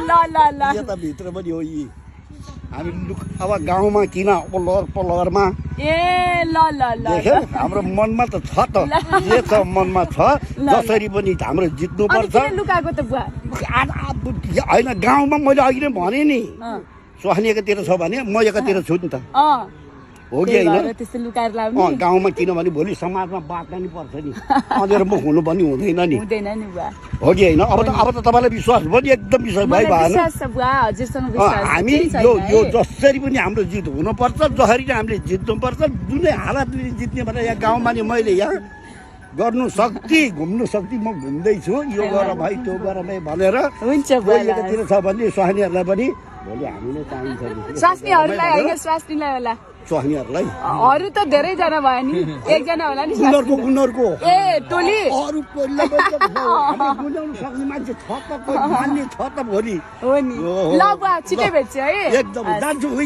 ल ल ल यता भित्र पनि हो यी हामी अब गाउँमा किन पल्लरमा ए ल ल ल देख्यो हाम्रो मनमा त छ त जे छ मनमा छ जसरी पनि हाम्रो जित्नु पर्छ किन लुकाएको त बुवा होइन गाउँमा मैले अघि नै भने नि स्वास्नी एकातिर छ भने म एकातिर छु नि त हो कि होइन त्यस्तो लुकाएर लाउने गाउँमा किनभने भोलि समाजमा बाँच्न नि पर्छ नि अँधेर मुख हुनु पनि हुँदैन नि हुँदैन नि बुवा हो कि होइन अब त तपाईँलाई विश्वास पनि एकदम विश्वास भइ भएन विश्वास छ बुवा हजुरसँग विश्वास हामी यो जसरी पनि हाम्रो जित हुनुपर्छ जसरी नै हामीले जित्नुपर्छ जुनै हालतले जित्ने भनेर यहाँ गाउँमा नि मैले यहाँ गर्नु सक्ति घुम्नु सक्ति म घुम्दैछु यो गर भाइ त्यो गर भाइ भनेर हुन्छ एकातिर छ भने स्वास्नीहरूलाई पनि भोलि हामीले चाहिन्छ स्वास्नीहरूलाई होइन स्वास्नीलाई होला स्वास्नीहरूलाई अरू त धेरैजना भयो नि एकजना होला नि उनीहरूको ए टोली अरू गुनाउनु सक्ने मान्छे छ त मान्ने छ त भोलि हो नि ल बुवा छिटै भेट्छ है एकदम जान्छु ल